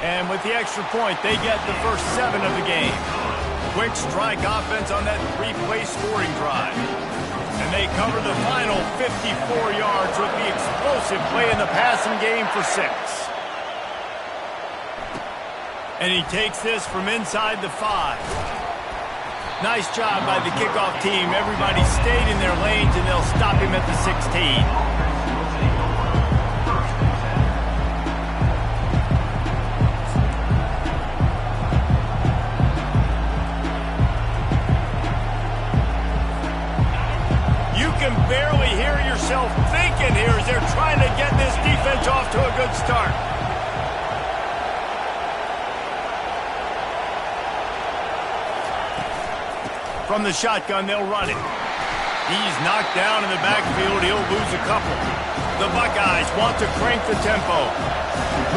And with the extra point, they get the first 7 of the game. Quick strike offense on that 3-play scoring drive. And they cover the final 54 yards with the explosive play in the passing game for 6. And he takes this from inside the 5. Nice job by the kickoff team. Everybody stayed in their lanes, and they'll stop him at the 16. Can barely hear yourself thinking here as they're trying to get this defense off to a good start. From the shotgun, they'll run it. He's knocked down in the backfield. He'll lose a couple. The Buckeyes want to crank the tempo.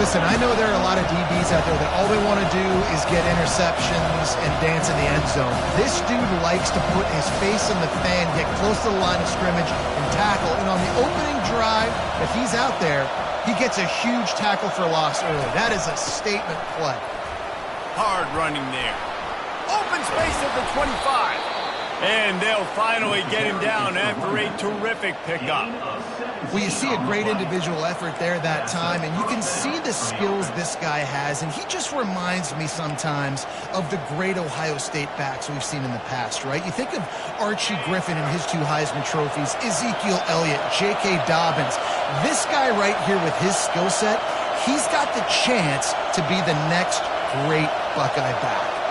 Listen, I know there are a lot of DBs out there that all they want to do is get interceptions and dance in the end zone. This dude likes to put his face in the fan, get close to the line of scrimmage, and tackle. And on the opening drive, if he's out there, he gets a huge tackle for loss early. That is a statement play. Hard running there. Open space at the 25. And they'll finally get him down after a terrific pickup. Well, you see a great individual effort there that time, and you can see the skills this guy has, and he just reminds me sometimes of the great Ohio State backs we've seen in the past, right? You think of Archie Griffin and his 2 Heisman trophies, Ezekiel Elliott, J.K. Dobbins. This guy right here with his skill set, he's got the chance to be the next great Buckeye back.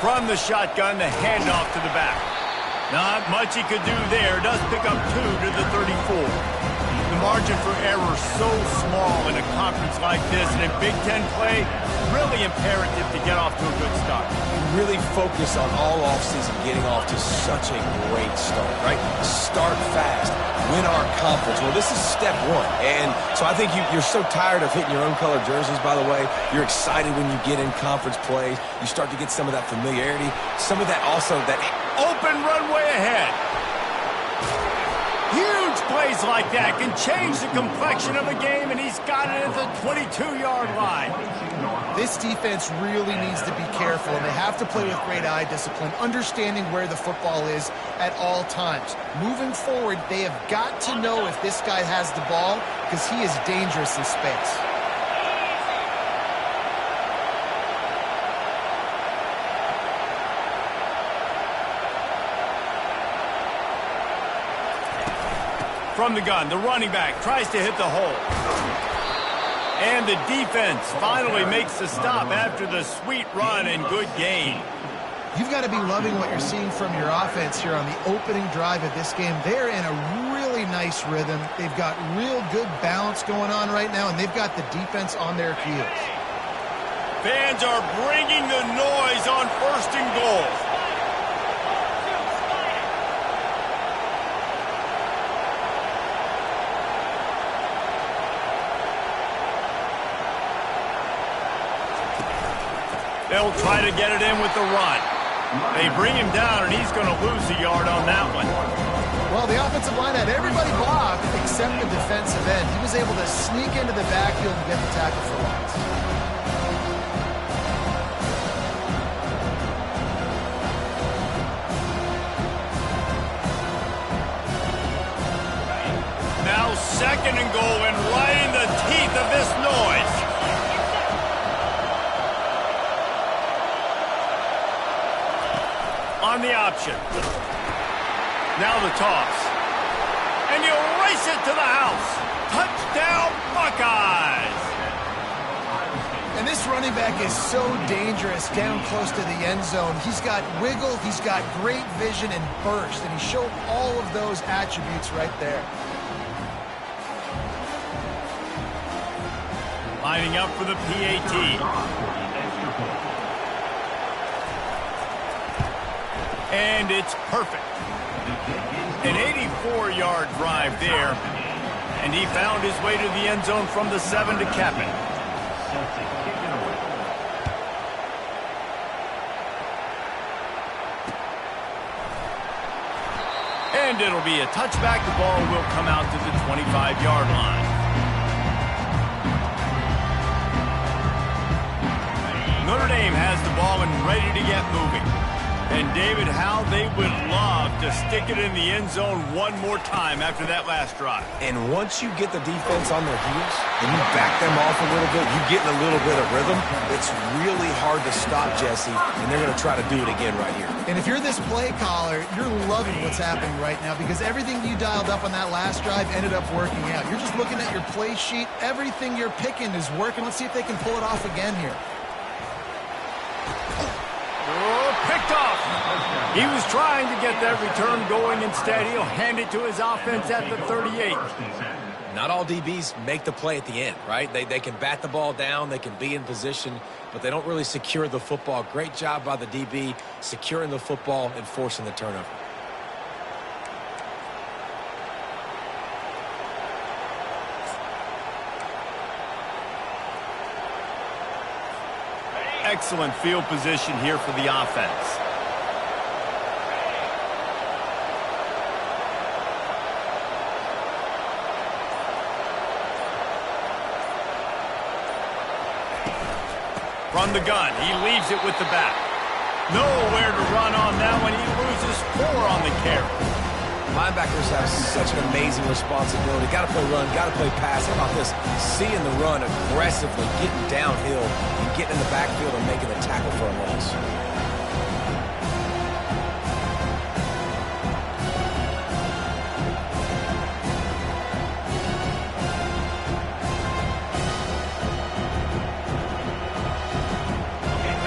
From the shotgun, the handoff to the back. Not much he could do there. Does pick up 2 to the 34. The margin for error so small in a conference like this, and in Big Ten play, really imperative to get off to a good start. Really focus on all offseason getting off to such a great start, right? Start fast. Win our conference. Well, this is step 1. And so I think you're so tired of hitting your own color jerseys, by the way. You're excited when you get in conference play. You start to get some of that familiarity. Some of that also, that open runway ahead. Huge plays like that can change the complexion of a game, and he's got it at the 22-yard line. This defense really needs to be careful, and they have to play with great eye discipline, understanding where the football is at all times. Moving forward, they have got to know if this guy has the ball, because he is dangerous in space. From the gun, the running back tries to hit the hole. And the defense finally makes the stop after the sweet run and good gain. You've got to be loving what you're seeing from your offense here on the opening drive of this game. They're in a really nice rhythm. They've got real good balance going on right now, and they've got the defense on their heels. Fans are bringing the noise on 1st and goal. They'll try to get it in with the run. They bring him down, and he's going to lose a yard on that one. Well, the offensive line had everybody blocked except the defensive end. He was able to sneak into the backfield and get the tackle for loss. Now 2nd and goal, and right in the teeth of this noise. On the option. Now the toss. And you race it to the house. Touchdown, Buckeyes! And this running back is so dangerous down close to the end zone. He's got wiggle, he's got great vision and burst, and he showed all of those attributes right there. Lining up for the PAT. And it's perfect. An 84-yard drive there. And he found his way to the end zone from the 7 to cap it. And And it'll be a touchback. The ball will come out to the 25-yard line. Notre Dame has the ball and ready to get moving. And, David, how they would love to stick it in the end zone one more time after that last drive. And once you get the defense on their heels and you back them off a little bit, you get in a little bit of rhythm, it's really hard to stop, Jesse, and they're going to try to do it again right here. And if you're this play caller, you're loving what's happening right now because everything you dialed up on that last drive ended up working out. You're just looking at your play sheet. Everything you're picking is working. Let's see if they can pull it off again here. Picked off. He was trying to get that return going. Instead, he'll hand it to his offense at the 38. Not all DBs make the play at the end, right? They can bat the ball down, they can be in position, but they don't really secure the football. Great job by the DB securing the football and forcing the turnover. Excellent field position here for the offense. From the gun, he leaves it with the back. Nowhere to run on that one. He loses 4 on the carry. Linebackers have such an amazing responsibility. Got to play run, got to play pass. How about this? Seeing the run aggressively, getting downhill, and getting in the backfield and making the tackle for a loss.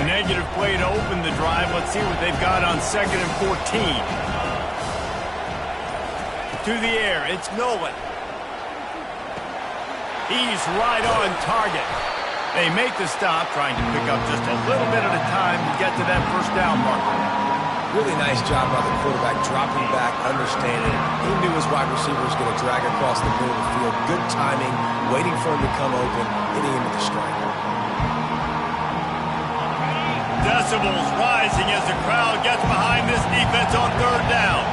A negative play to open the drive. Let's see what they've got on 2nd and 14. To the air, it's Nolan. He's right on target. They make the stop, trying to pick up just a little bit at a time to get to that first down marker. Really nice job by the quarterback, dropping back, understanding it. He knew his wide receiver was going to drag across the middle of the field. Good timing, waiting for him to come open, hitting him with the strike. Decibels rising as the crowd gets behind this defense on 3rd down.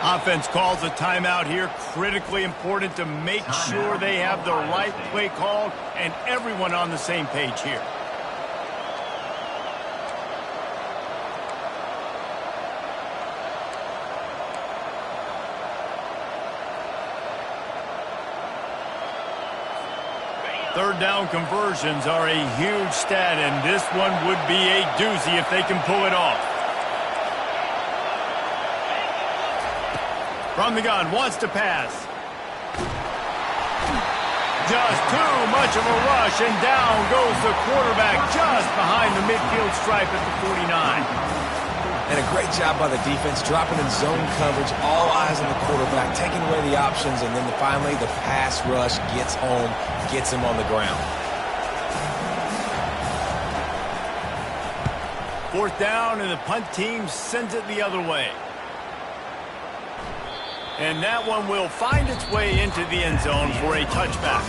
Offense calls a timeout here. Critically important to make sure they have the right play call and everyone on the same page here. Third down conversions are a huge stat, and this one would be a doozy if they can pull it off. From the gun, wants to pass. Just too much of a rush, and down goes the quarterback just behind the midfield stripe at the 49. And a great job by the defense, dropping in zone coverage, all eyes on the quarterback, taking away the options, and then finally the pass rush gets home, gets him on the ground. 4th down, and the punt team sends it the other way. And that one will find its way into the end zone for a touchback.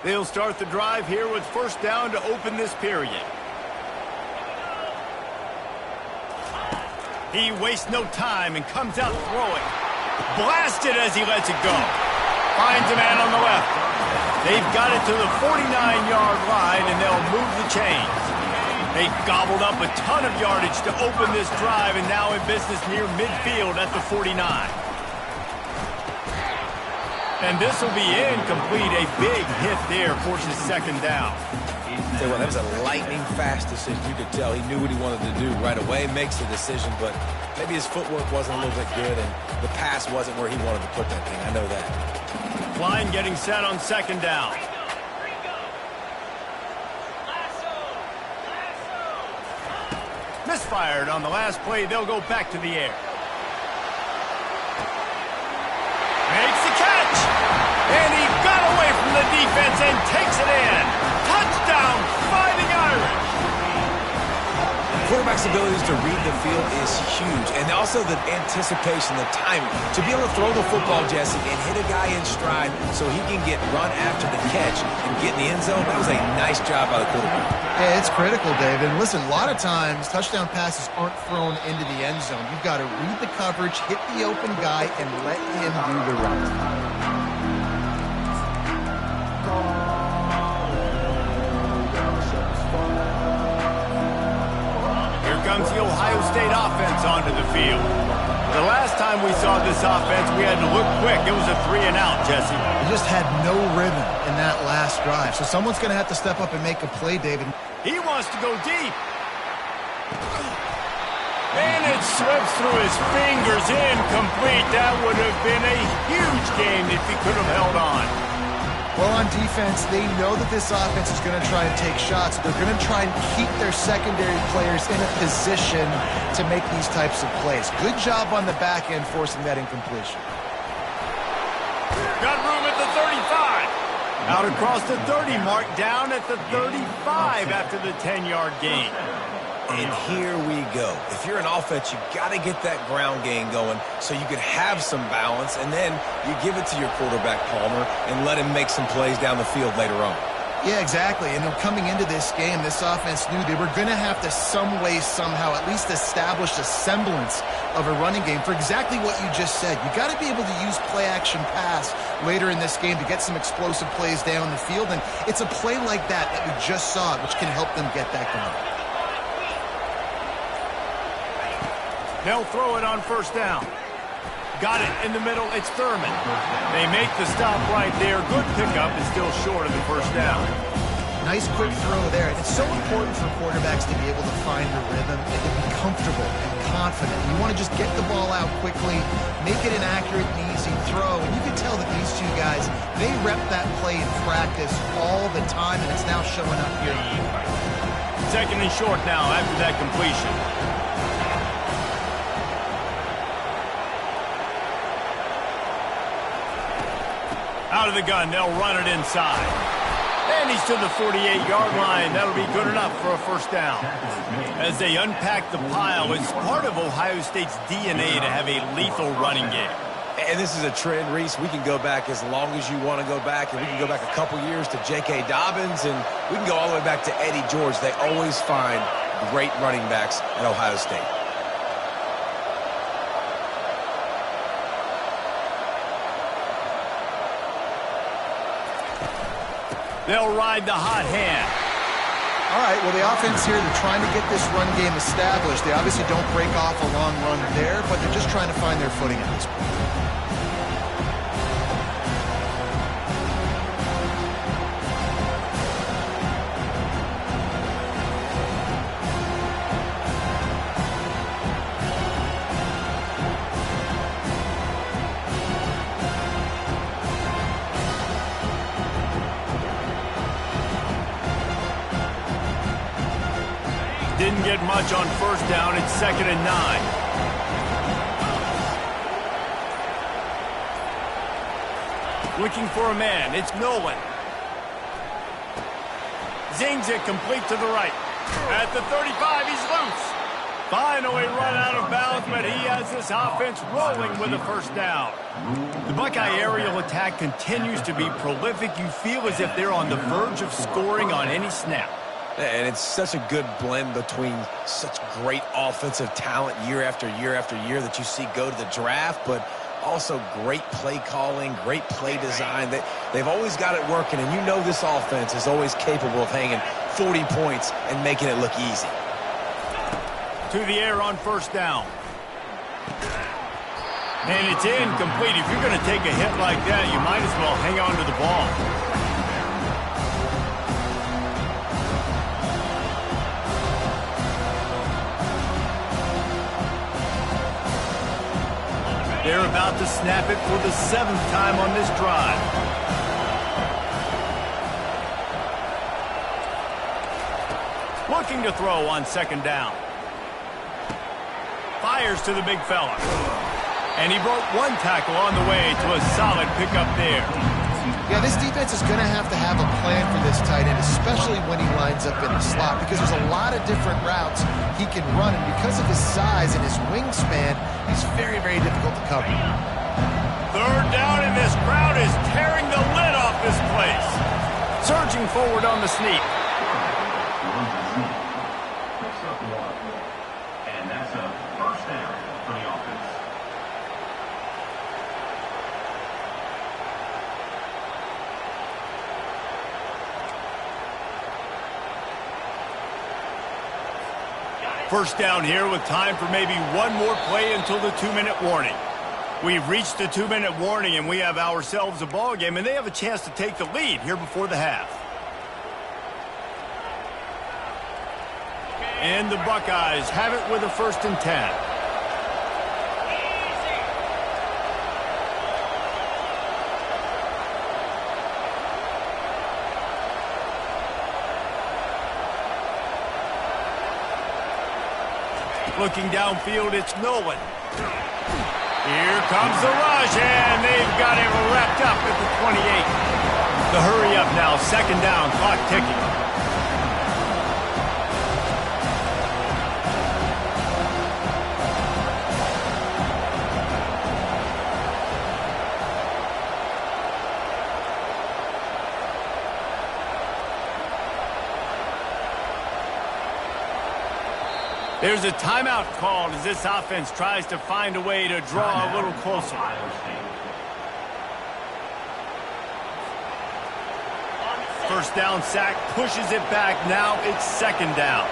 They'll start the drive here with 1st down to open this period. He wastes no time and comes out throwing. Blasted as he lets it go. Finds a man on the left. They've got it to the 49-yard line, and they'll move the chains. They gobbled up a ton of yardage to open this drive, and now in business near midfield at the 49. And this will be incomplete. A big hit there forces 2nd down. Tell you what, that was a lightning-fast decision. You could tell he knew what he wanted to do right away, makes the decision, but maybe his footwork wasn't a little bit good, and the pass wasn't where he wanted to put that thing. I know that. Line getting set on 2nd down. Misfired on the last play. They'll go back to the air. Makes the catch. defense and takes it in. Touchdown, Fighting Irish. Quarterback's abilities to read the field is huge, and also the anticipation, the timing. To be able to throw the football, Jesse, and hit a guy in stride so he can get run after the catch and get in the end zone, that was a nice job by the quarterback. Yeah, it's critical, David. Listen, a lot of times, touchdown passes aren't thrown into the end zone. You've got to read the coverage, hit the open guy, and let him do the rest. Comes the Ohio State offense onto the field. The last time we saw this offense, we had to look quick. It was a 3-and-out, Jesse. They just had no rhythm in that last drive. So someone's going to have to step up and make a play, David. He wants to go deep. And it slips through his fingers, incomplete. That would have been a huge game if he could have held on. Well, on defense, they know that this offense is going to try and take shots. They're going to try and keep their secondary players in a position to make these types of plays. Good job on the back end forcing that incompletion. Got room at the 35. Out across the 30 mark, down at the 35 after the 10-yard gain. And here we go. If you're an offense, you got to get that ground game going so you can have some balance, and then you give it to your quarterback, Palmer, and let him make some plays down the field later on. Yeah, exactly. And coming into this game, this offense knew they were going to have to some way, somehow, at least establish a semblance of a running game for exactly what you just said. You got to be able to use play-action pass later in this game to get some explosive plays down the field, and it's a play like that we just saw, which can help them get that going. They'll throw it on first down. Got it in the middle. It's Thurman. They make the stop right there. Good pickup is still short of the first down. Nice quick throw there. It's so important for quarterbacks to be able to find a rhythm and to be comfortable and confident. You want to just get the ball out quickly, make it an accurate and easy throw. And you can tell that these two guys, they rep that play in practice all the time, and it's now showing up here. Second and short now after that completion. Out of the gun, they'll run it inside. And he's to the 48-yard line. That'll be good enough for a first down. As they unpack the pile, it's part of Ohio State's DNA to have a lethal running game. And this is a trend, Reese. We can go back as long as you want to go back, and we can go back a couple years to J.K. Dobbins, and we can go all the way back to Eddie George. They always find great running backs at Ohio State. They'll ride the hot hand. All right, well, the offense here, they're trying to get this run game established. They obviously don't break off a long run there, but they're just trying to find their footing at this point. Didn't get much on first down. It's 2nd and 9. Looking for a man. It's Nolan. Zings it complete to the right. At the 35, he's loose. Finally run out of bounds, but he has this offense rolling with a first down. The Buckeye aerial attack continues to be prolific. You feel as if they're on the verge of scoring on any snap. And it's such a good blend between such great offensive talent year after year after year that you see go to the draft, but also great play calling, great play design. They've always got it working, and you know this offense is always capable of hanging 40 points and making it look easy. To the air on first down. And it's incomplete. If you're going to take a hit like that, you might as well hang on to the ball. They're about to snap it for the 7th time on this drive. Looking to throw on 2nd down. Fires to the big fella. And he broke one tackle on the way to a solid pickup there. Yeah, this defense is going to have a plan for this tight end, especially when he lines up in the slot, because there's a lot of different routes he can run, and because of his size and his wingspan, he's very, very difficult to cover. Third down, and this crowd is tearing the lid off this place. Surging forward on the sneak. And that's a first down for the offense. First down here with time for maybe one more play until the 2-minute warning. We've reached the 2-minute warning, and we have ourselves a ball game, and they have a chance to take the lead here before the half. And the Buckeyes have it with a 1st and 10. Looking downfield, it's Nolan. Here comes the rush, and they've got it wrapped up at the 28. The hurry up now, 2nd down, clock ticking. There's a timeout called as this offense tries to find a way to draw a little closer. First down sack, pushes it back. Now it's 2nd down.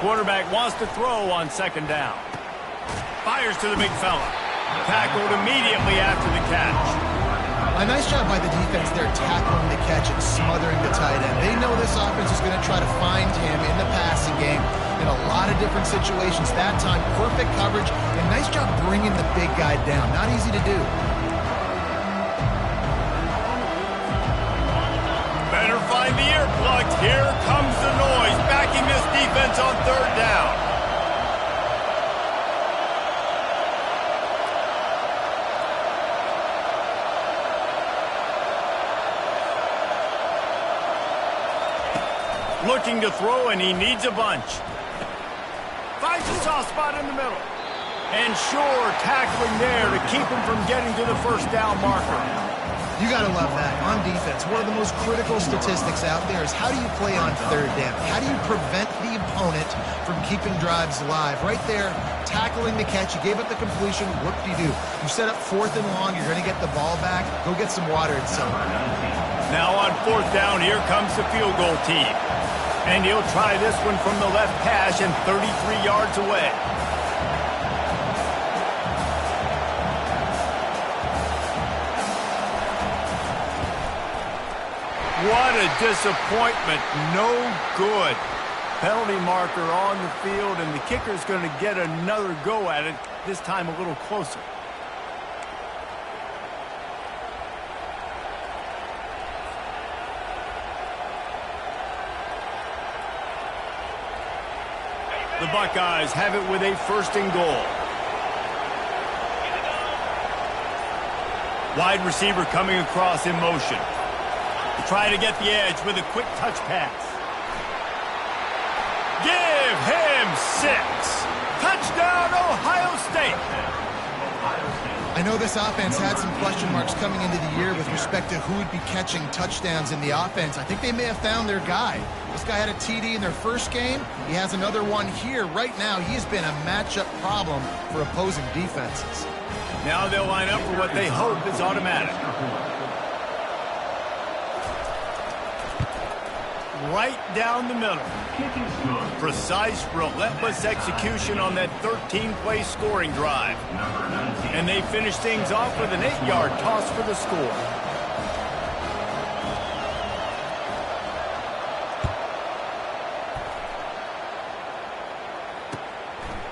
Quarterback wants to throw on 2nd down. Fires to the big fella. Tackled immediately after the catch. A nice job by the defense there tackling the catch and smothering the tight end. They know this offense is going to try to find him in the passing game in a lot of different situations. That time, perfect coverage, and nice job bringing the big guy down. Not easy to do. Better find the earplugs. Here comes the noise, backing this defense on 3rd down. Looking to throw, and he needs a bunch. Finds a soft spot in the middle. And sure, tackling there to keep him from getting to the 1st down marker. You got to love that. On defense, one of the most critical statistics out there is how do you play on 3rd down? How do you prevent the opponent from keeping drives alive? Right there, tackling the catch. You gave up the completion. What do? You set up 4th and long. You're going to get the ball back. Go get some water and celebrate. Now on 4th down, here comes the field goal team. And he'll try this one from the left hash and 33 yards away. What a disappointment. No good. Penalty marker on the field, and the kicker's going to get another go at it, this time a little closer. The Buckeyes have it with a 1st and goal. Wide receiver coming across in motion. Try to get the edge with a quick touch pass. Give him 6. Touchdown, Ohio State. I know this offense had some question marks coming into the year with respect to who would be catching touchdowns in the offense. I think they may have found their guy. This guy had a TD in their first game. He has another one here. Right now, he's been a matchup problem for opposing defenses. Now they'll line up for what they hope is automatic. Right down the middle. Precise, relentless execution on that 13-play scoring drive. And they finish things off with an 8-yard toss for the score.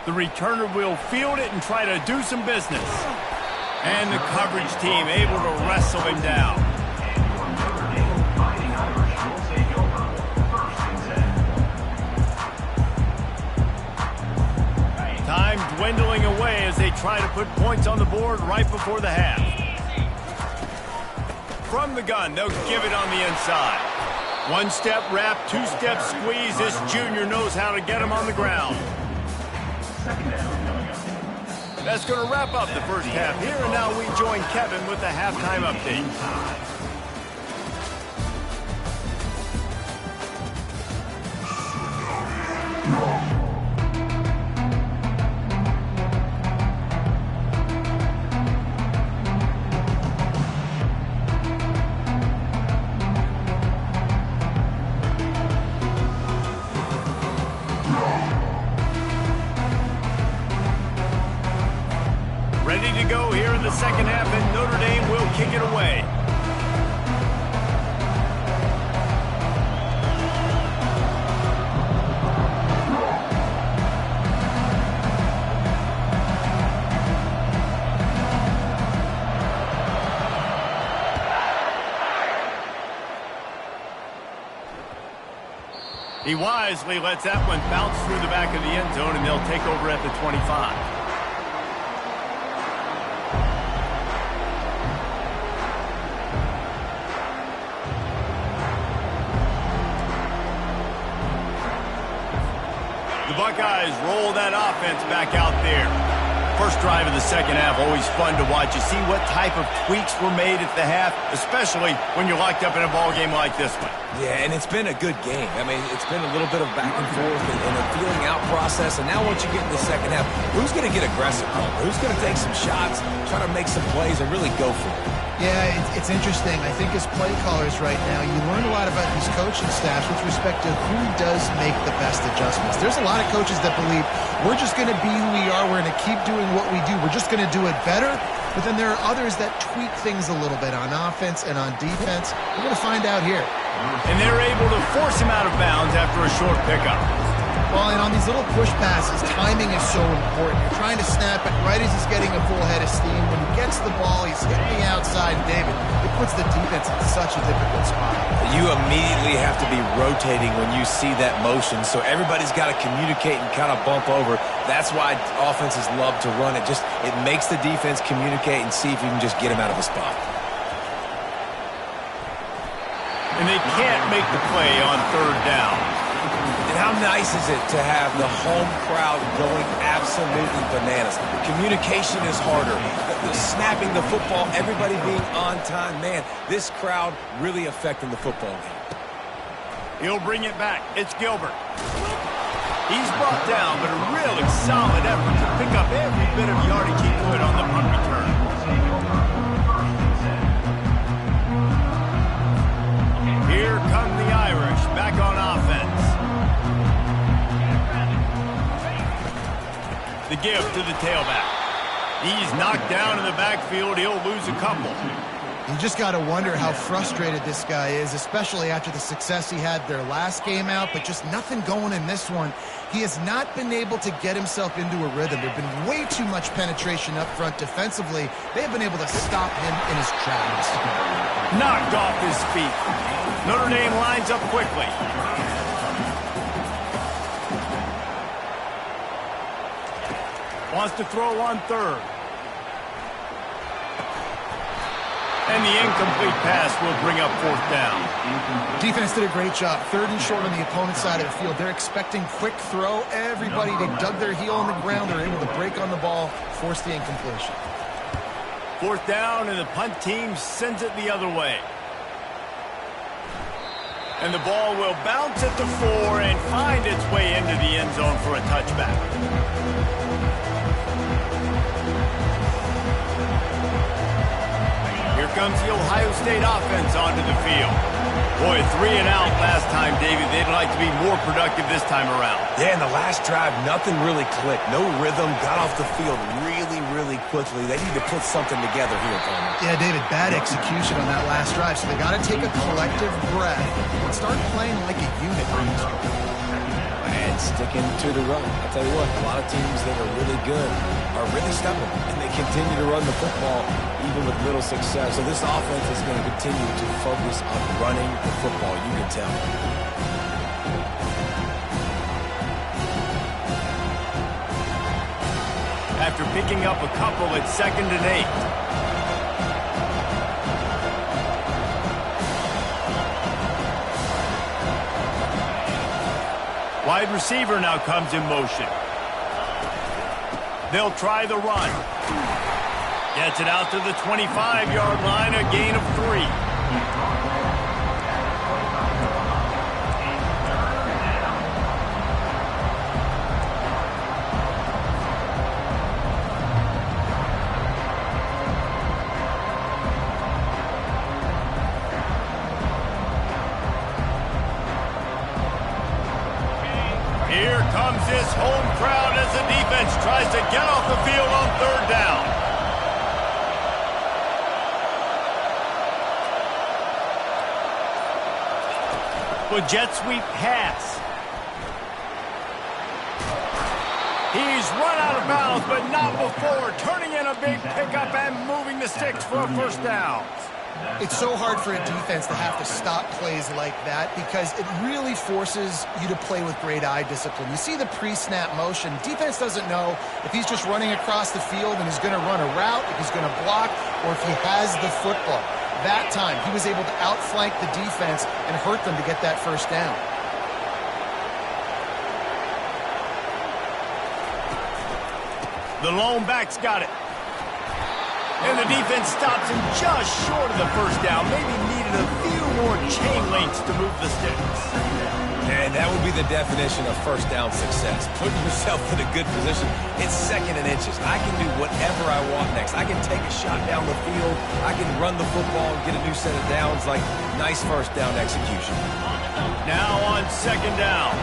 The returner will field it and try to do some business. And the coverage team able to wrestle him down. Time dwindling away as they try to put points on the board right before the half. From the gun, they'll give it on the inside. One-step wrap, two-step squeeze. This junior knows how to get him on the ground. That's going to wrap up the first half here, and now we join Kevin with the halftime update. Ready to go here in the second half, and Notre Dame will kick it away. He wisely lets that one bounce through the back of the end zone, and they'll take over at the 25. The Buckeyes roll that offense back out there. First drive of the second half, always fun to watch. You see what type of tweaks were made at the half, especially when you're locked up in a ball game like this one. Yeah, and it's been a good game. I mean, it's been a little bit of back and forth and a feeling out process. And now once you get in the second half, who's going to get aggressive? Who's going to take some shots, try to make some plays, and really go for it? Yeah, it's interesting. I think as play callers right now, you learn a lot about these coaching staffs with respect to who does make the best adjustments. There's a lot of coaches that believe we're just going to be who we are. We're going to keep doing what we do. We're just going to do it better. But then there are others that tweak things a little bit on offense and on defense. We're going to find out here. And they're able to force him out of bounds after a short pickup. Well, and on these little push passes, timing is so important. You're trying to snap it right as he's getting a full head of steam. When he gets the ball, he's hitting the outside. David, it puts the defense in such a difficult spot. You immediately have to be rotating when you see that motion, so everybody's got to communicate and kind of bump over. That's why offenses love to run it. It makes the defense communicate and see if you can just get him out of a spot. And they can't make the play on third down. And how nice is it to have the home crowd going absolutely bananas? Communication is harder. The snapping the football, everybody being on time. Man, this crowd really affecting the football game. He'll bring it back. It's Gilbert. He's brought down, but a really solid effort to pick up every bit of yardage he could on the punt return. Here come the Irish back on offense. The give to the tailback. He's knocked down in the backfield. He'll lose a couple. You just got to wonder how frustrated this guy is, especially after the success he had their last game out, but just nothing going in this one. He has not been able to get himself into a rhythm. There have been way too much penetration up front defensively. They have been able to stop him in his tracks. Knocked off his feet. Notre Dame lines up quickly. Wants to throw on third. And the incomplete pass will bring up fourth down. Defense did a great job. Third and short on the opponent's side of the field. They're expecting quick throw. Everybody, they dug their heel on the ground. They're able to break on the ball, force the incompletion. Fourth down, and the punt team sends it the other way. And the ball will bounce at the 4 and find its way into the end zone for a touchback. Here comes the Ohio State offense onto the field. Boy, 3 and out last time, David. They'd like to be more productive this time around. Yeah, in the last drive, nothing really clicked. No rhythm, got off the field really quickly. They need to put something together here, Palmer. Yeah, David, bad execution on that last drive, so they got to take a collective breath and start playing like a unit on this one. And sticking to the run. I'll tell you what, a lot of teams that are really good are really stubborn, and they continue to run the football even with little success. So this offense is going to continue to focus on running the football, you can tell. after picking up a couple at 2nd and 8. Wide receiver now comes in motion. They'll try the run. Gets it out to the 25-yard line, a gain of 3. Here comes this home crowd as the defense tries to get off the field on 3rd down. With jet sweep pass. He's run out of bounds, but not before turning in a big pickup and moving the sticks for a 1st down. It's so hard for a defense to have to stop plays like that because it really forces you to play with great eye discipline. You see the pre-snap motion. Defense doesn't know if he's just running across the field and he's going to run a route, if he's going to block, or if he has the football. That time, he was able to outflank the defense and hurt them to get that 1st down. The lone back's got it. And the defense stops him just short of the 1st down. Maybe needed a few more chain links to move the sticks. And that would be the definition of 1st down success. Putting yourself in a good position. It's 2nd and inches. I can do whatever I want next. I can take a shot down the field. I can run the football and get a new set of downs. Like, nice 1st down execution. Now on 2nd down.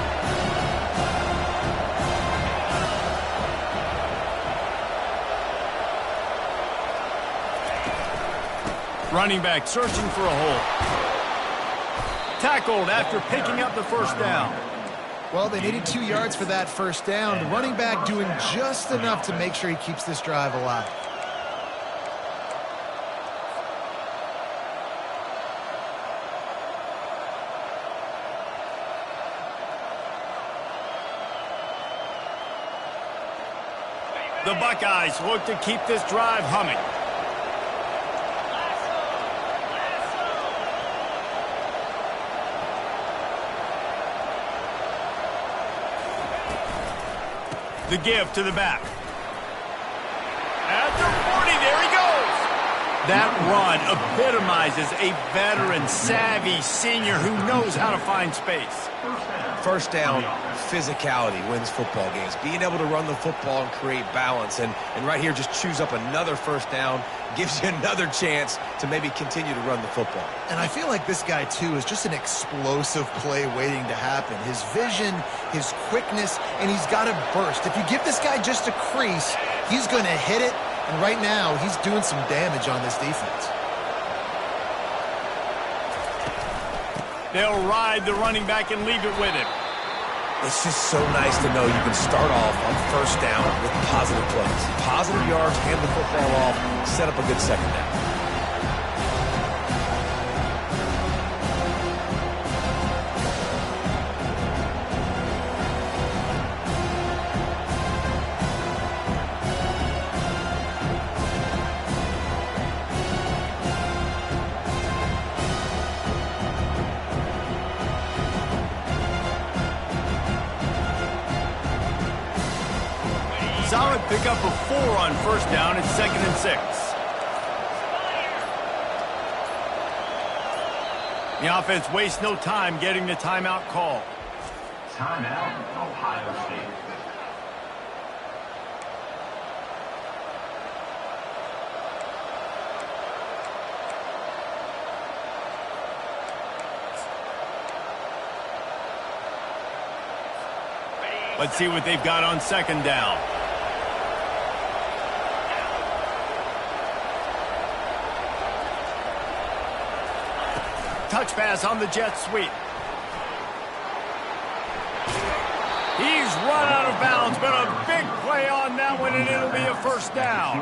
Running back searching for a hole. Tackled after picking up the 1st down. Well, they needed 2 yards for that 1st down. The running back doing just enough to make sure he keeps this drive alive. The Buckeyes look to keep this drive humming. The give to the back. At the 40, there he goes. That run epitomizes a veteran, savvy senior who knows how to find space. 1st down, physicality wins football games. Being able to run the football and create balance. And right here, just choose up another 1st down. Gives you another chance to maybe continue to run the football. And I feel like this guy, too, is just an explosive play waiting to happen. His vision, his quickness, and he's got a burst. If you give this guy just a crease, he's going to hit it. And right now, he's doing some damage on this defense. They'll ride the running back and leave it with him. It's just so nice to know you can start off on 1st down with positive plays. Positive yards, hand the football off, set up a good 2nd down. Solid pickup of 4 on 1st down. It's 2nd and 6. The offense wastes no time getting the timeout call. Timeout, Ohio State. Let's see what they've got on 2nd down. Touch pass on the jet sweep. He's run out of bounds, but a big play on that one, and it'll be a 1st down.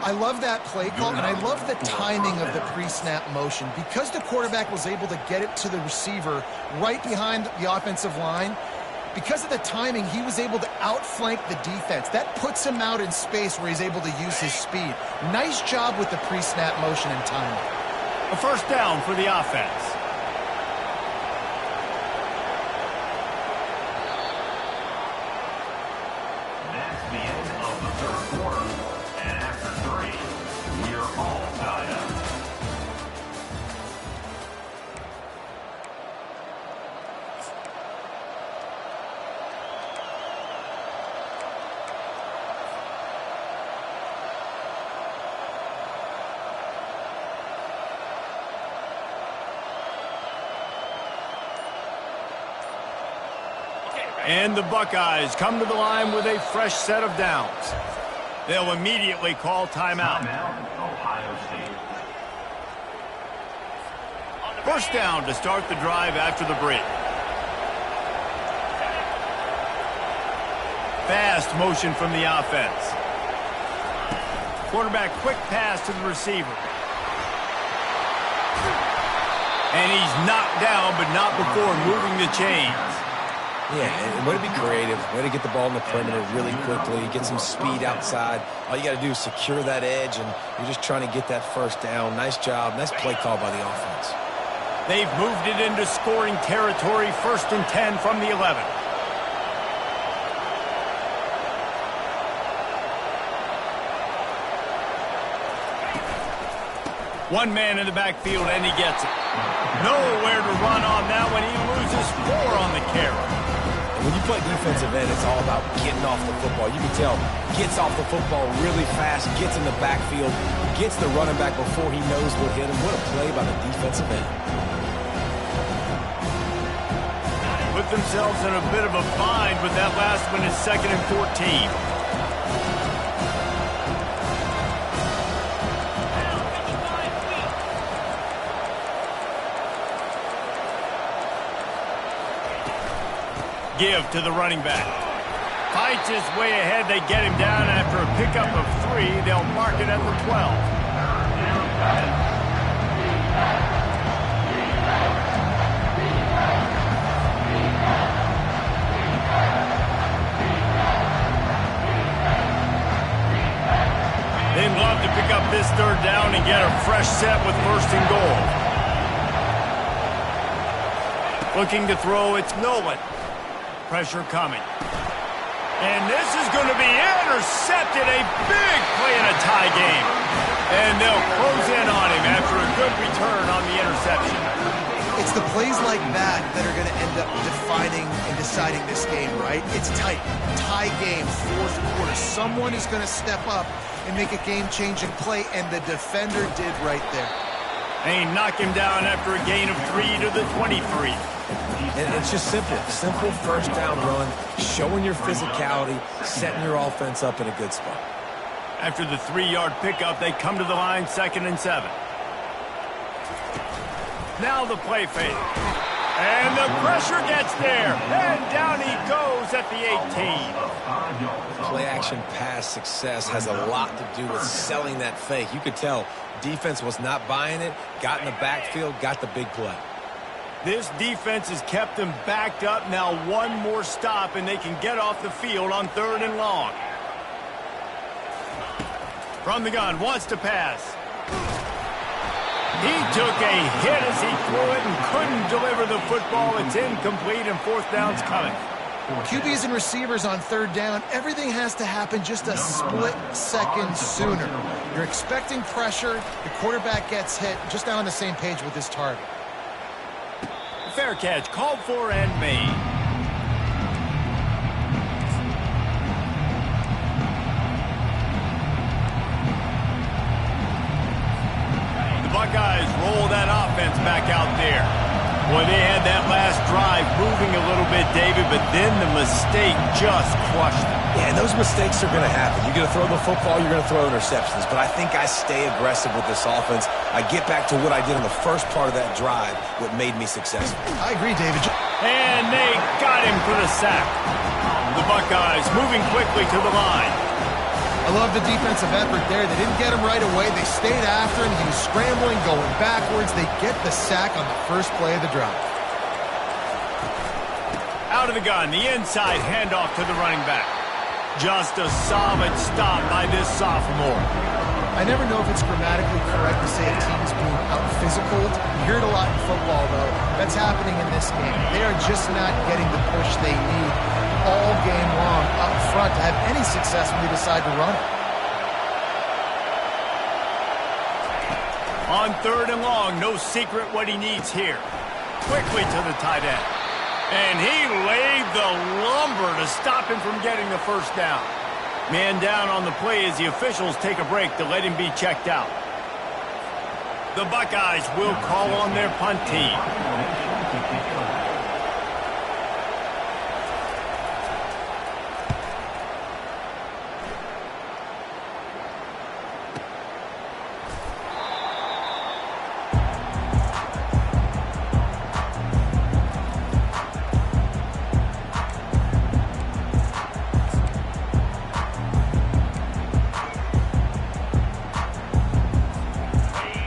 I love that play call, and I love the timing of the pre-snap motion. Because the quarterback was able to get it to the receiver right behind the offensive line, Because of the timing, he was able to outflank the defense. That puts him out in space where he's able to use his speed. Nice job with the pre-snap motion and timing. A first down for the offense. That's the end of the third quarter. And after 3, we are all tied up. And the Buckeyes come to the line with a fresh set of downs. They'll immediately call timeout. Ohio State. First down to start the drive after the break. Fast motion from the offense. Quarterback quick pass to the receiver. And he's knocked down, but not before moving the chains. Yeah, and way to be creative, way to get the ball in the perimeter really quickly, get some speed outside. All you got to do is secure that edge, and you're just trying to get that first down. Nice job, nice play call by the offense. They've moved it into scoring territory, 1st and 10 from the 11. One man in the backfield, and he gets it. Nowhere to run on that one. He loses 4 on the carry. When you play defensive end, it's all about getting off the football. You can tell, gets off the football really fast, gets in the backfield, gets the running back before he knows what hit him. What a play by the defensive end. Put themselves in a bit of a bind with that last one is 2nd and 14. Give to the running back. Fights his way ahead. They get him down after a pickup of 3. They'll mark it at the 12. They'd love to pick up this 3rd down and get a fresh set with 1st and goal. Looking to throw, it's Nolan. Pressure coming. And this is going to be intercepted. A big play in a tie game. And they'll close in on him after a good return on the interception. It's the plays like that that are going to end up defining and deciding this game, right? It's tight. Tie game, 4th quarter. Someone is going to step up and make a game-changing play, and the defender did right there. They knock him down after a gain of 3 to the 23. And it's just simple. Simple first down run, showing your physicality, setting your offense up in a good spot. After the 3-yard pickup, they come to the line 2nd and 7. Now the play fake. And the pressure gets there. And down he goes at the 18. Play action pass success has a lot to do with selling that fake. You could tell defense was not buying it, got in the backfield, got the big play. This defense has kept them backed up. Now one more stop, and they can get off the field on 3rd and long. From the gun, wants to pass. He took a hit as he threw it and couldn't deliver the football. It's incomplete, and 4th down's coming. QBs and receivers on 3rd down, everything has to happen just a split second sooner. You're expecting pressure, the quarterback gets hit, just not on the same page with his target. Fair catch, called for and made. The Buckeyes roll that offense back out there. Boy, they had that last drive moving a little bit, David, but then the mistake just crushed them. Yeah, and those mistakes are going to happen. You're going to throw the football, you're going to throw interceptions. But I think I stay aggressive with this offense. I get back to what I did in the first part of that drive, what made me successful. I agree, David. And they got him for the sack. The Buckeyes moving quickly to the line. I love the defensive effort there. They didn't get him right away. They stayed after him. He was scrambling, going backwards. They get the sack on the first play of the drive. Out of the gun, the inside handoff to the running back. Just a solid stop by this sophomore. I never know if it's grammatically correct to say a team's being out-physicaled. You hear it a lot in football, though. That's happening in this game. They are just not getting the push they need all game long up front to have any success when they decide to run it. On 3rd and long, no secret what he needs here. Quickly to the tight end. And he laid the lumber to stop him from getting the first down. Man down on the play as the officials take a break to let him be checked out. The Buckeyes will call on their punt team.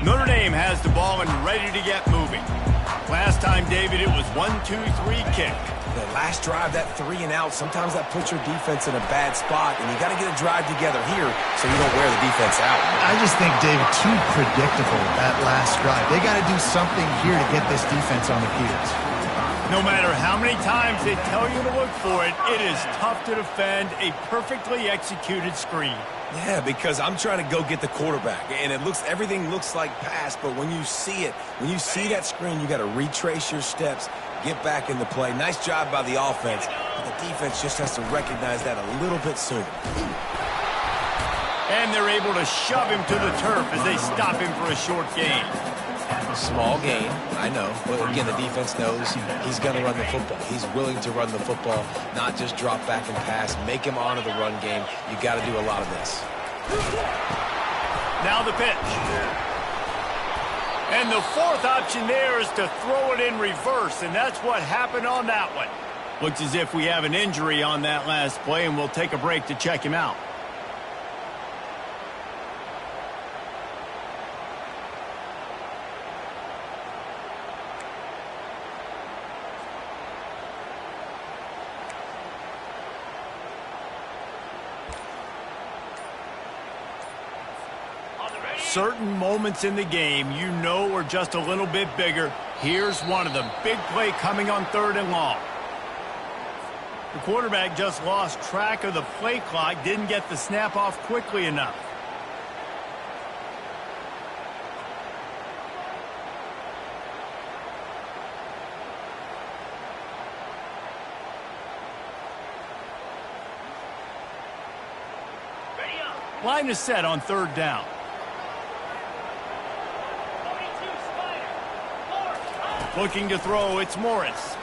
Notre Dame has the ball and ready to get moving. Last time, David, it was 1-2-3 kick. The last drive, that 3 and out, sometimes that puts your defense in a bad spot, and you got to get a drive together here so you don't wear the defense out. I just think, David, too predictable that last drive. They got to do something here to get this defense on the heels. No matter how many times they tell you to look for it, it is tough to defend a perfectly executed screen. Yeah, because I'm trying to go get the quarterback, and everything looks like pass, but when you see it, when you see that screen, you got to retrace your steps, get back in the play. Nice job by the offense, but the defense just has to recognize that a little bit sooner. And they're able to shove him to the turf as they stop him for a short gain. Small gain, I know, but again, the defense knows he's going to run the football. He's willing to run the football, not just drop back and pass, make him honor the run game. You got to do a lot of this. Now the pitch. And the fourth option there is to throw it in reverse, and that's what happened on that one. Looks as if we have an injury on that last play, and we'll take a break to check him out. Certain moments in the game you know are just a little bit bigger. Here's one of them. Big play coming on 3rd and long. The quarterback just lost track of the play clock, didn't get the snap off quickly enough. Line is set on 3rd down. Looking to throw, it's Morris.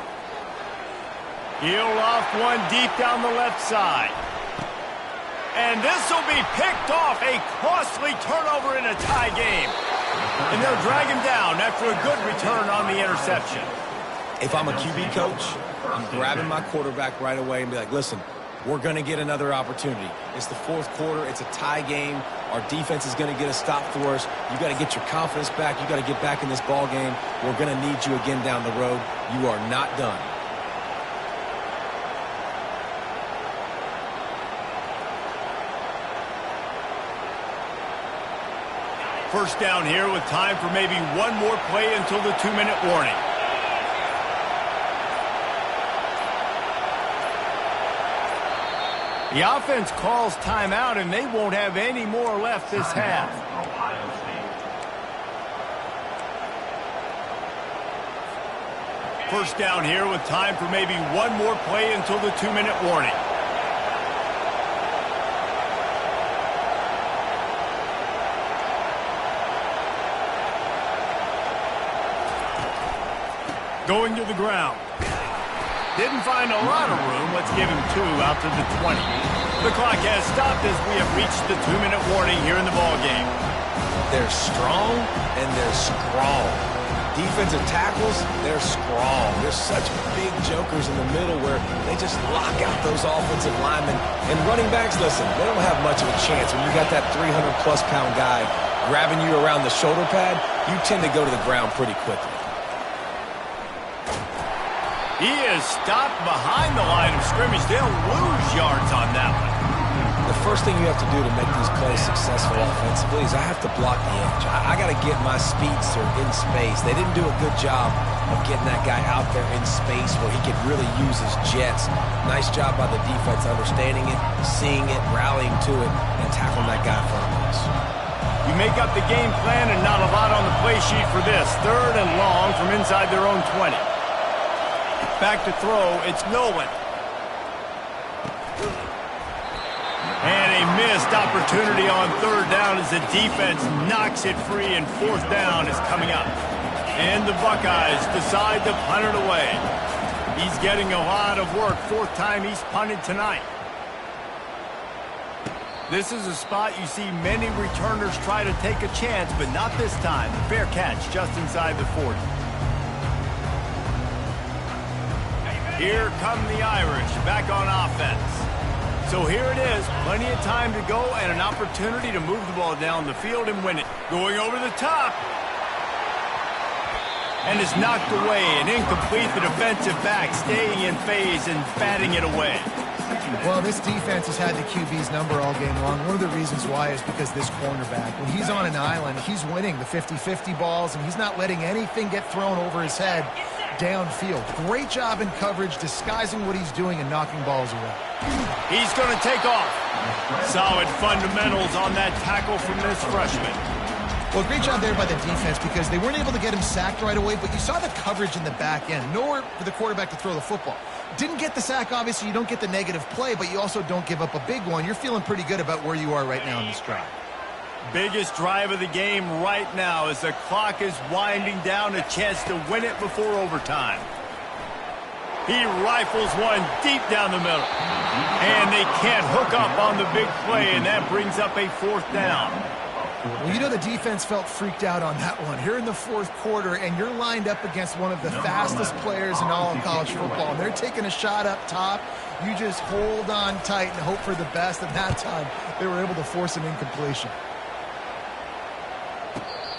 He'll loft one deep down the left side. And this will be picked off, a costly turnover in a tie game. And they'll drag him down after a good return on the interception. If I'm a QB coach, I'm grabbing my quarterback right away and be like, listen, we're going to get another opportunity. It's the 4th quarter. It's a tie game. Our defense is going to get a stop for us. You got to get your confidence back. You got to get back in this ball game. We're going to need you again down the road. You are not done. First down here with time for maybe one more play until the 2-minute warning. The offense calls timeout, and they won't have any more left this half. First down here with time for maybe one more play until the 2-minute warning. Going to the ground. Didn't find a lot of room. Let's give him 2 out to the 20. The clock has stopped as we have reached the 2-minute warning here in the ballgame. They're strong and they're strong. Defensive tackles, they're strong. They're such big jokers in the middle where they just lock out those offensive linemen. And running backs, listen, they don't have much of a chance. When you got that 300-plus pound guy grabbing you around the shoulder pad, you tend to go to the ground pretty quickly. He is stopped behind the line of scrimmage. They'll lose yards on that one. The first thing you have to do to make these plays successful offensively is I have to block the edge. I got to get my speedster in space. They didn't do a good job of getting that guy out there in space where he could really use his jets. Nice job by the defense understanding it, seeing it, rallying to it, and tackling that guy in front of us. You make up the game plan and not a lot on the play sheet for this. 3rd and long from inside their own 20. Back to throw, it's Nolan. And a missed opportunity on 3rd down as the defense knocks it free, and 4th down is coming up. And the Buckeyes decide to punt it away. He's getting a lot of work. 4th time he's punted tonight. This is a spot you see many returners try to take a chance, but not this time. Fair catch just inside the 40. Here come the Irish back on offense. So here it is, plenty of time to go and an opportunity to move the ball down the field and win it. Going over the top. And it's knocked away and incomplete. The defensive back staying in phase and batting it away. Well, this defense has had the QB's number all game long. One of the reasons why is because this cornerback, when he's on an island, he's winning the 50-50 balls, and he's not letting anything get thrown over his head downfield. Great job in coverage, disguising what he's doing and knocking balls away. He's going to take off. Solid fundamentals on that tackle from this freshman. Well, great job there by the defense because they weren't able to get him sacked right away, but you saw the coverage in the back end. Nowhere for the quarterback to throw the football. Didn't get the sack, obviously. You don't get the negative play, but you also don't give up a big one. You're feeling pretty good about where you are right now in this drive. Biggest drive of the game right now as the clock is winding down, a chance to win it before overtime. He rifles one deep down the middle. And they can't hook up on the big play, and that brings up a 4th down. Well, you know the defense felt freaked out on that one. Here in the 4th quarter, and you're lined up against one of the fastest players in all of college football. And they're taking a shot up top. You just hold on tight and hope for the best. And that time, they were able to force an incompletion.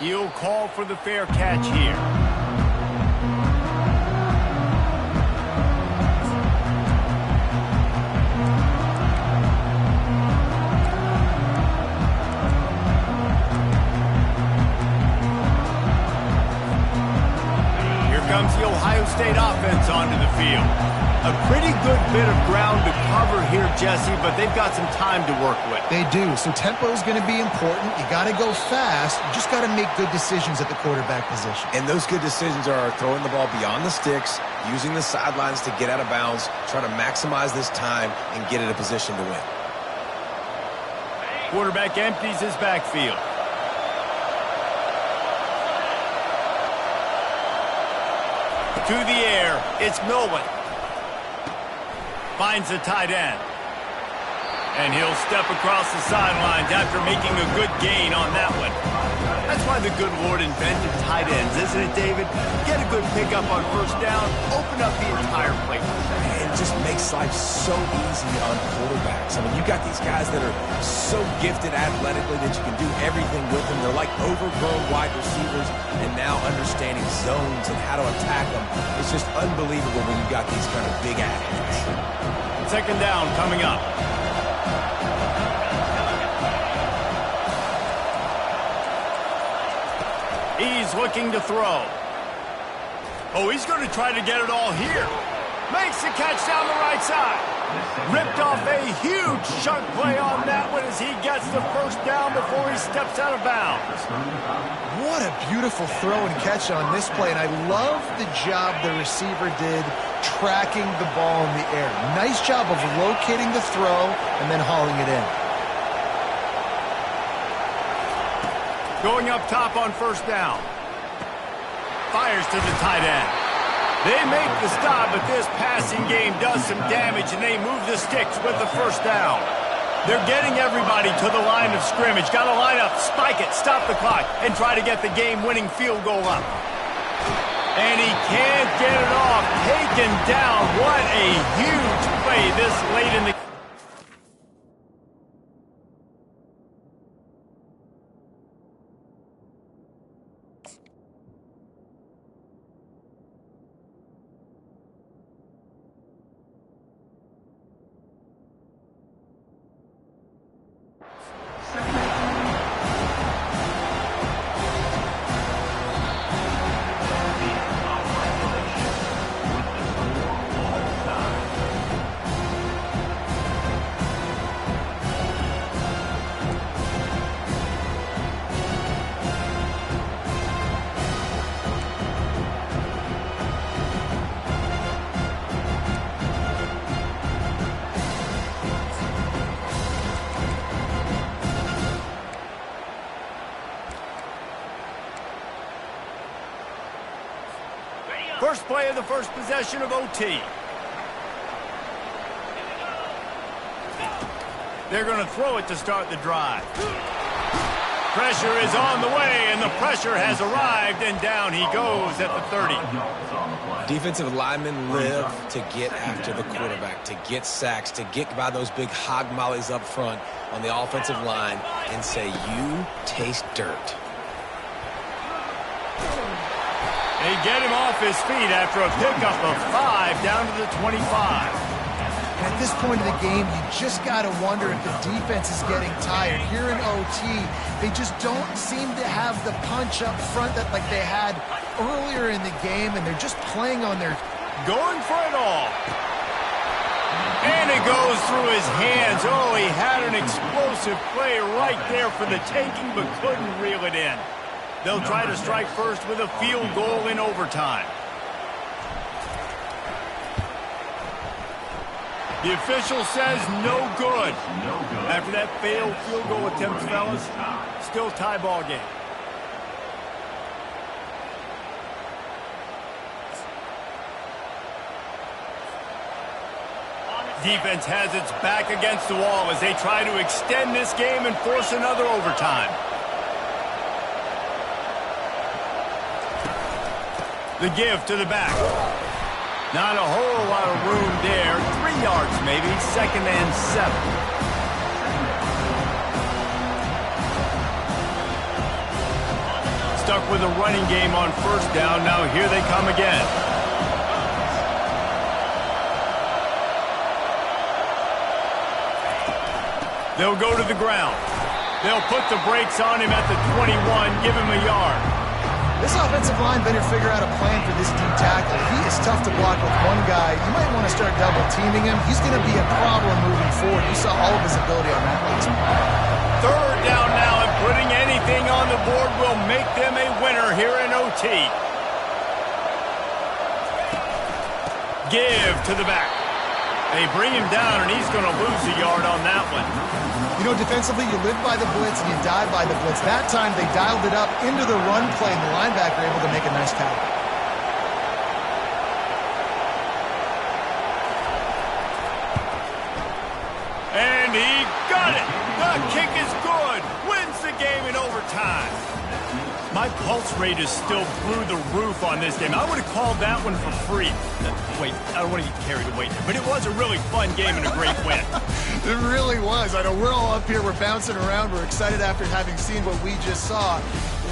He'll call for the fair catch here. Comes the Ohio State offense onto the field. A pretty good bit of ground to cover here, Jesse, but they've got some time to work with. They do. So tempo is going to be important. You got to go fast. You just got to make good decisions at the quarterback position. And those good decisions are throwing the ball beyond the sticks, using the sidelines to get out of bounds, trying to maximize this time and get in a position to win. Quarterback empties his backfield. To the air, it's Nolan. Finds the tight end. And he'll step across the sidelines after making a good gain on that one. That's why the good Lord invented tight ends, isn't it, David? Get a good pickup on 1st down, open up the entire play. It just makes life so easy on quarterbacks. I mean, you got these guys that are so gifted athletically that you can do everything with them. They're like overgrown wide receivers, and now understanding zones and how to attack them. It's just unbelievable when you got these kind of big athletes. 2nd down coming up. He's looking to throw. Oh, he's going to try to get it all here. Makes the catch down the right side. Ripped off a huge chunk play on that one as he gets the 1st down before he steps out of bounds. What a beautiful throw and catch on this play, and I love the job the receiver did tracking the ball in the air. Nice job of locating the throw and then hauling it in. Going up top on 1st down. Fires to the tight end. They make the stop, but this passing game does some damage, and they move the sticks with the 1st down. They're getting everybody to the line of scrimmage. Got to line up, spike it, stop the clock, and try to get the game-winning field goal up. And he can't get it off. Taken down. What a huge play this late in the First play of the first possession of OT. They're going to throw it to start the drive. Pressure is on the way, and the pressure has arrived, and down he goes at the 30. Defensive linemen live to get after the quarterback, to get sacks, to get by those big hog mollies up front on the offensive line and say, you taste dirt. They get him off his feet after a pickup of 5 down to the 25. And at this point of the game, you just got to wonder if the defense is getting tired. Here in OT, they just don't seem to have the punch up front that like they had earlier in the game, and they're just playing on their... Going for it all. And it goes through his hands. Oh, he had an explosive play right there for the taking, but couldn't reel it in. They'll try to strike first with a field goal in overtime. The official says no good. After that failed field goal attempt, fellas, still tie ball game. Defense has its back against the wall as they try to extend this game and force another overtime. The give to the back. Not a whole lot of room there. 3 yards maybe. 2nd and 7. Stuck with a running game on first down. Now here they come again. They'll go to the ground. They'll put the brakes on him at the 21, give him a yard. This offensive line better figure out a plan for this D tackle. He is tough to block with one guy. You might want to start double-teaming him. He's going to be a problem moving forward. You saw all of his ability on that last play. 3rd down now, and putting anything on the board will make them a winner here in OT. Give to the back. They bring him down, and he's going to lose a yard on that one. You know, defensively, you live by the blitz and you die by the blitz. That time, they dialed it up into the run play, and the linebacker able to make a nice tackle. And he got it. The kick is good. Wins the game in overtime. My pulse rate is still through the roof on this game. I would have called that one for free. Wait, I don't want to get carried away here, but it was a really fun game and a great win. It really was. I know we're all up here. We're bouncing around. We're excited after having seen what we just saw.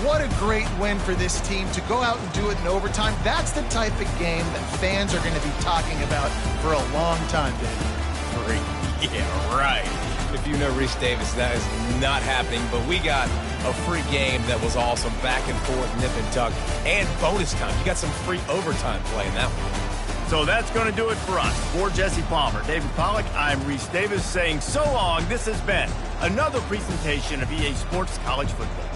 What a great win for this team to go out and do it in overtime. That's the type of game that fans are going to be talking about for a long time, David. Great. Yeah, right. If you know Reese Davis, that is not happening, but we got a free game that was awesome. Back and forth, nip and tuck, and bonus time. You got some free overtime play in that one. So that's going to do it for us. For Jesse Palmer, David Pollack, I'm Reese Davis saying so long. This has been another presentation of EA Sports College Football.